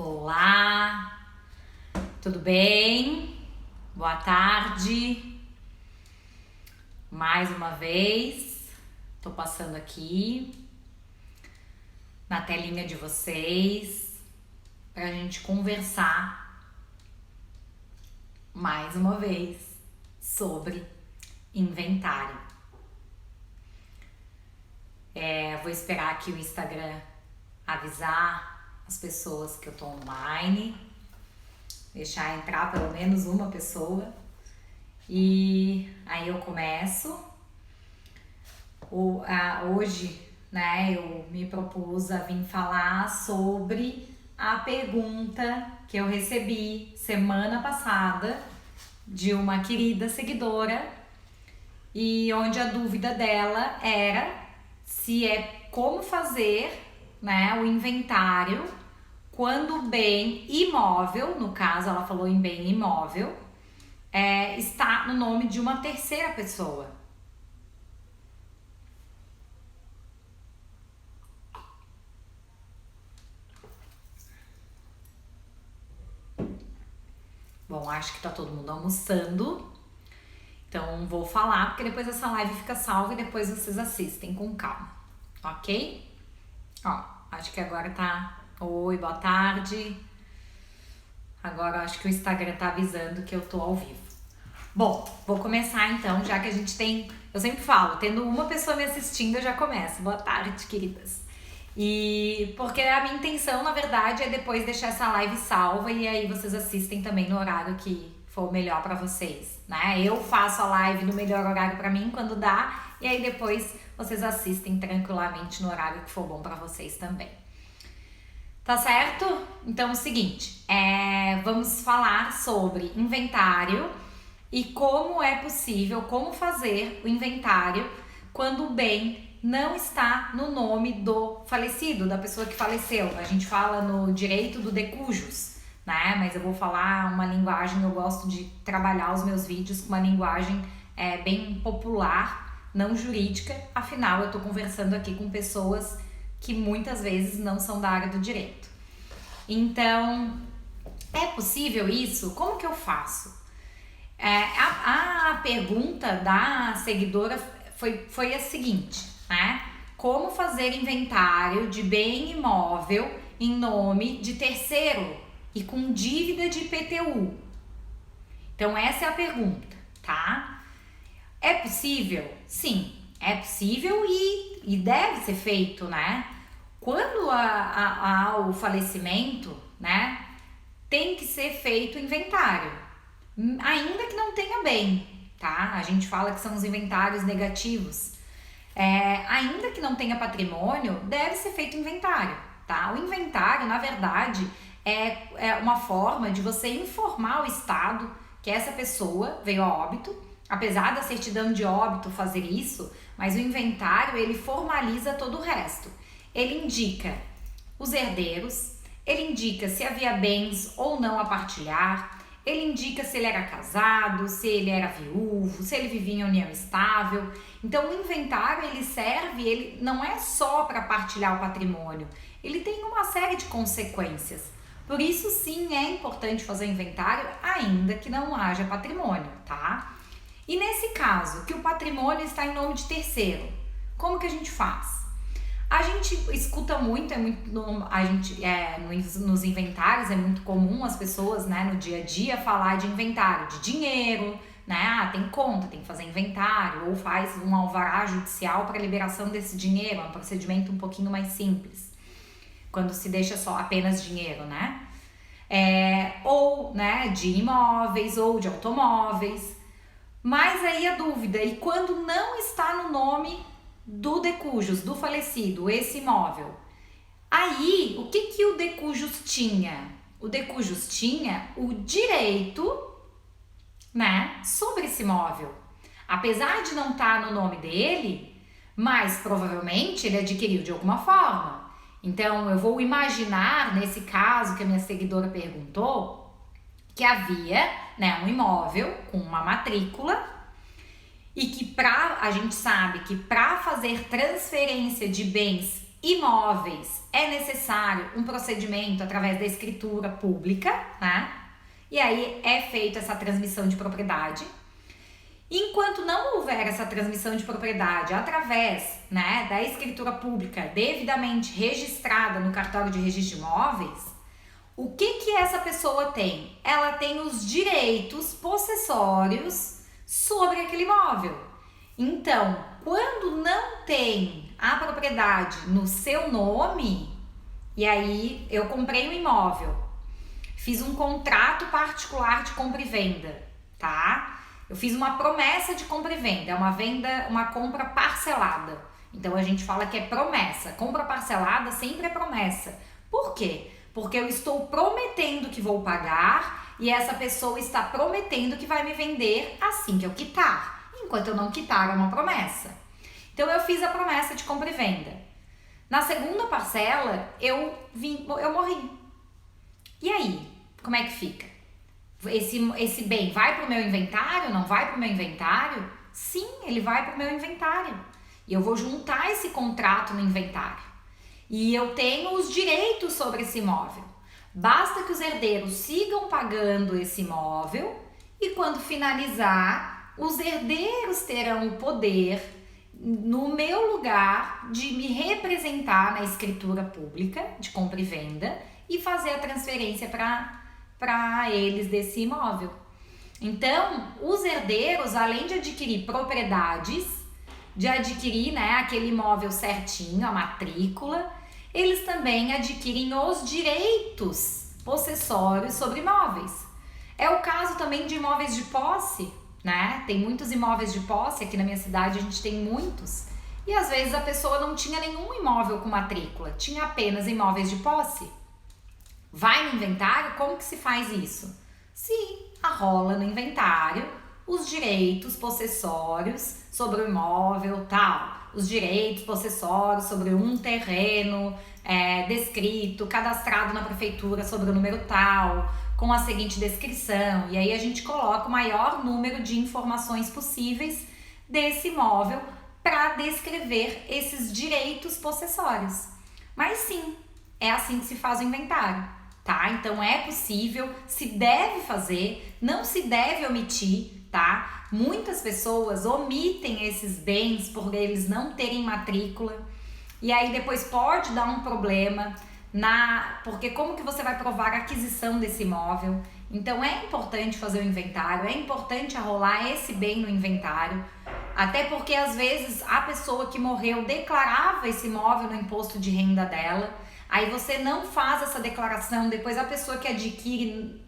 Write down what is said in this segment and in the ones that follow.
Olá, tudo bem? Boa tarde. Mais uma vez, tô passando aqui na telinha de vocês pra gente conversar mais uma vez sobre inventário. Vou esperar aqui o Instagram avisar as pessoas que eu tô online, deixar entrar pelo menos uma pessoa e aí eu começo. Hoje, né, eu me propus a vir falar sobre a pergunta que eu recebi semana passada de uma querida seguidora e onde a dúvida dela era se é como fazer, né, o inventário quando o bem imóvel, no caso ela falou em bem imóvel, está no nome de uma terceira pessoa. Bom, acho que tá todo mundo almoçando, então vou falar porque depois essa live fica salva e depois vocês assistem com calma, ok? Ó, acho que agora tá... Oi, boa tarde. Agora acho que o Instagram tá avisando que eu tô ao vivo. Bom, vou começar então, já que a gente tem... Eu sempre falo, tendo uma pessoa me assistindo, eu já começo. Boa tarde, queridas. E porque a minha intenção, na verdade, é depois deixar essa live salva e aí vocês assistem também no horário que for melhor pra vocês, né? Eu faço a live no melhor horário pra mim, quando dá, e aí depois vocês assistem tranquilamente no horário que for bom pra vocês também. Tá certo? Então é o seguinte, vamos falar sobre inventário e como é possível, como fazer o inventário quando o bem não está no nome do falecido, da pessoa que faleceu. A gente fala no direito do de cujus, né? Mas eu vou falar uma linguagem, eu gosto de trabalhar os meus vídeos com uma linguagem bem popular, não jurídica, afinal eu tô conversando aqui com pessoas que muitas vezes não são da área do direito. Então, é possível isso? Como que eu faço? A pergunta da seguidora foi a seguinte, né? Como fazer inventário de bem imóvel em nome de terceiro e com dívida de IPTU? Então, essa é a pergunta, tá? É possível? Sim, é possível e deve ser feito, né? Quando há o falecimento, né, tem que ser feito o inventário, ainda que não tenha bem, tá? A gente fala que são os inventários negativos. Ainda que não tenha patrimônio, deve ser feito inventário, tá? O inventário, na verdade, é uma forma de você informar o Estado que essa pessoa veio a óbito, apesar da certidão de óbito fazer isso, mas o inventário, ele formaliza todo o resto. Ele indica os herdeiros, ele indica se havia bens ou não a partilhar, ele indica se ele era casado, se ele era viúvo, se ele vivia em união estável. Então o inventário ele serve, ele não é só para partilhar o patrimônio, ele tem uma série de consequências. Por isso sim é importante fazer o inventário ainda que não haja patrimônio, tá? E nesse caso, que o patrimônio está em nome de terceiro, como que a gente faz? A gente escuta muito, nos inventários é muito comum as pessoas, né, no dia a dia falar de inventário de dinheiro, né? Tem conta, tem que fazer inventário, ou faz um alvará judicial para liberação desse dinheiro, é um procedimento um pouquinho mais simples, quando se deixa só apenas dinheiro, né? Ou, né, de imóveis ou de automóveis. Mas aí a dúvida, e quando não está no nome do de cujus, do falecido, esse imóvel? Aí, o que o de cujus tinha? O de cujus tinha o direito, né, sobre esse imóvel. Apesar de não estar no nome dele, mas provavelmente ele adquiriu de alguma forma. Então, eu vou imaginar, nesse caso que a minha seguidora perguntou, que havia, né, um imóvel com uma matrícula e que a gente sabe que para fazer transferência de bens imóveis é necessário um procedimento através da escritura pública, né? E aí é feita essa transmissão de propriedade. Enquanto não houver essa transmissão de propriedade através, né, da escritura pública devidamente registrada no cartório de registro de imóveis, o que essa pessoa tem? Ela tem os direitos possessórios sobre aquele imóvel. Então, quando não tem a propriedade no seu nome, e aí eu comprei um imóvel, fiz um contrato particular de compra e venda, tá? Eu fiz uma promessa de compra e venda, é uma venda, uma compra parcelada. Então a gente fala que é promessa. Compra parcelada sempre é promessa. Por quê? Porque eu estou prometendo que vou pagar e essa pessoa está prometendo que vai me vender assim que eu quitar. Enquanto eu não quitar, é uma promessa. Então eu fiz a promessa de compra e venda. Na segunda parcela, eu morri. E aí, como é que fica? Esse bem vai para o meu inventário? Não vai para o meu inventário? Sim, ele vai para o meu inventário. E eu vou juntar esse contrato no inventário. E eu tenho os direitos sobre esse imóvel. Basta que os herdeiros sigam pagando esse imóvel e quando finalizar, os herdeiros terão o poder, no meu lugar, de me representar na escritura pública de compra e venda e fazer a transferência para eles desse imóvel. Então, os herdeiros, além de adquirir propriedades, de adquirir, né, aquele imóvel certinho, a matrícula, eles também adquirem os direitos possessórios sobre imóveis. É o caso também de imóveis de posse, né? Tem muitos imóveis de posse, aqui na minha cidade a gente tem muitos. E às vezes a pessoa não tinha nenhum imóvel com matrícula, tinha apenas imóveis de posse. Vai no inventário, como que se faz isso? Se arrola no inventário os direitos possessórios sobre o imóvel, tal. Os direitos possessórios sobre um terreno descrito, cadastrado na prefeitura sobre o número tal, com a seguinte descrição. E aí a gente coloca o maior número de informações possíveis desse imóvel para descrever esses direitos possessórios. Mas sim, é assim que se faz o inventário, tá? Então é possível, se deve fazer, não se deve omitir, tá? Muitas pessoas omitem esses bens por eles não terem matrícula e aí depois pode dar um problema porque como que você vai provar a aquisição desse imóvel? Então é importante fazer o inventário, é importante arrolar esse bem no inventário, até porque às vezes a pessoa que morreu declarava esse imóvel no imposto de renda dela, aí você não faz essa declaração, depois a pessoa que adquire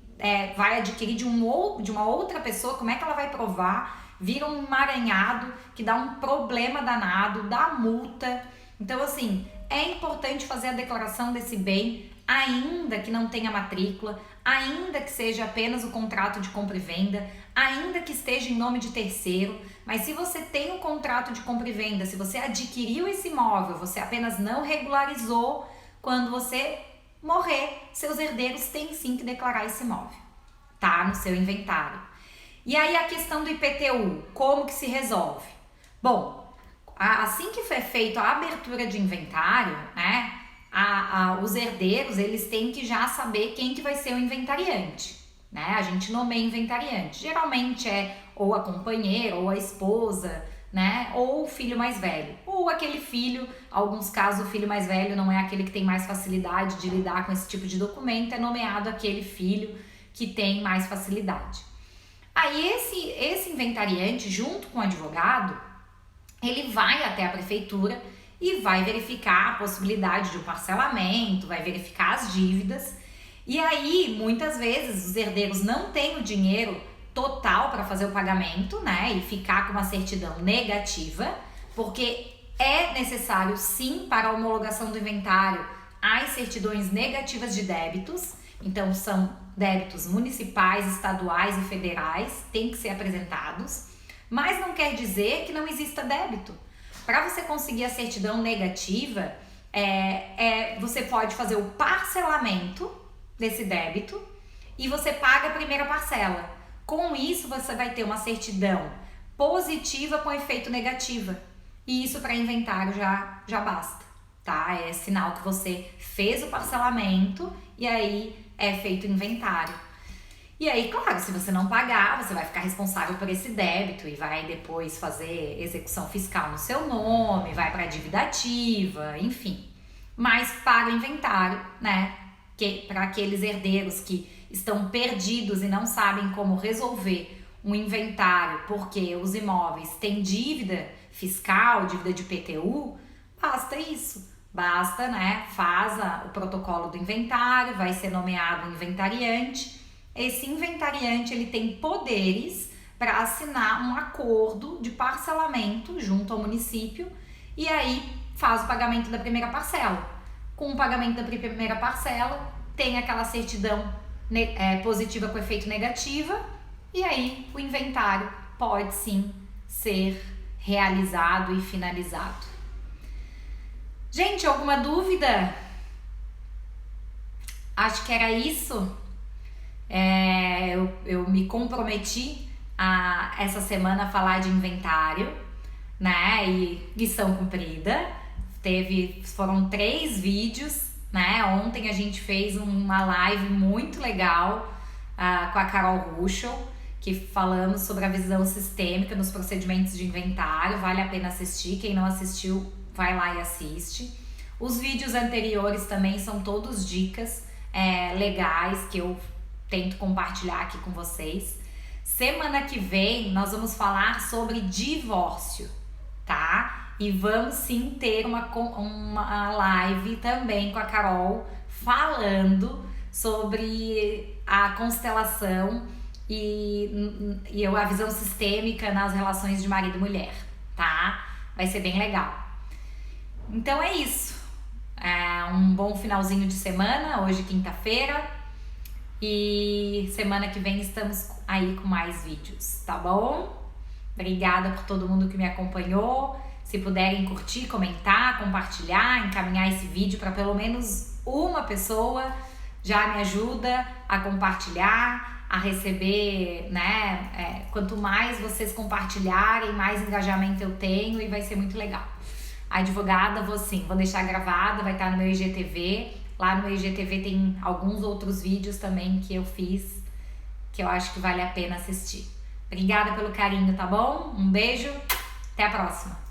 vai adquirir de uma outra pessoa, como é que ela vai provar? Vira um emaranhado que dá um problema danado, dá multa. Então assim, é importante fazer a declaração desse bem, ainda que não tenha matrícula, ainda que seja apenas o contrato de compra e venda, ainda que esteja em nome de terceiro, mas se você tem um contrato de compra e venda, se você adquiriu esse imóvel, você apenas não regularizou, quando você morrer, seus herdeiros têm sim que declarar esse imóvel, tá? No seu inventário. E aí a questão do IPTU, como que se resolve? Bom, assim que foi feita a abertura de inventário, né? Os herdeiros, eles têm que já saber quem que vai ser o inventariante, né? A gente nomeia inventariante. Geralmente é ou a companheira, ou a esposa, né? Ou o filho mais velho. Ou aquele filho, alguns casos o filho mais velho não é aquele que tem mais facilidade de lidar com esse tipo de documento, é nomeado aquele filho que tem mais facilidade. Aí esse inventariante, junto com o advogado, ele vai até a prefeitura e vai verificar a possibilidade de um parcelamento, vai verificar as dívidas. E aí, muitas vezes, os herdeiros não têm o dinheiro total para fazer o pagamento, né? E ficar com uma certidão negativa, porque é necessário, sim, para a homologação do inventário, as certidões negativas de débitos. Então, são débitos municipais, estaduais e federais, tem que ser apresentados. Mas não quer dizer que não exista débito. Para você conseguir a certidão negativa, você pode fazer o parcelamento desse débito e você paga a primeira parcela. Com isso, você vai ter uma certidão positiva com efeito negativa. E isso para inventário já basta, tá? É sinal que você fez o parcelamento e aí é feito o inventário. E aí, claro, se você não pagar, você vai ficar responsável por esse débito e vai depois fazer execução fiscal no seu nome, vai para dívida ativa, enfim. Mas para o inventário, né? Que para aqueles herdeiros que estão perdidos e não sabem como resolver um inventário porque os imóveis têm dívida fiscal, dívida de IPTU, basta isso. Basta, né? Faz o protocolo do inventário, vai ser nomeado um inventariante. Esse inventariante ele tem poderes para assinar um acordo de parcelamento junto ao município e aí faz o pagamento da primeira parcela. Com o pagamento da primeira parcela, tem aquela certidão positiva com efeito negativa e aí o inventário pode sim ser realizado e finalizado. Gente, alguma dúvida? Acho que era isso. Eu me comprometi essa semana a falar de inventário, né? E missão cumprida. Foram 3 vídeos, né? Ontem a gente fez uma live muito legal com a Carol Ruschel, que falamos sobre a visão sistêmica nos procedimentos de inventário. Vale a pena assistir. Quem não assistiu, vai lá e assiste. Os vídeos anteriores também são todos dicas legais que eu tento compartilhar aqui com vocês. Semana que vem nós vamos falar sobre divórcio, tá? E vamos sim ter uma live também com a Carol falando sobre a constelação e a visão sistêmica nas relações de marido e mulher, tá? Vai ser bem legal. Então é isso. Um bom finalzinho de semana, hoje quinta-feira. E semana que vem estamos aí com mais vídeos, tá bom? Obrigada por todo mundo que me acompanhou. Se puderem curtir, comentar, compartilhar, encaminhar esse vídeo para pelo menos uma pessoa, já me ajuda a compartilhar, a receber, né? Quanto mais vocês compartilharem, mais engajamento eu tenho e vai ser muito legal. A advogada, vou deixar gravada, vai estar no meu IGTV. Lá no meu IGTV tem alguns outros vídeos também que eu fiz, que eu acho que vale a pena assistir. Obrigada pelo carinho, tá bom? Um beijo, até a próxima!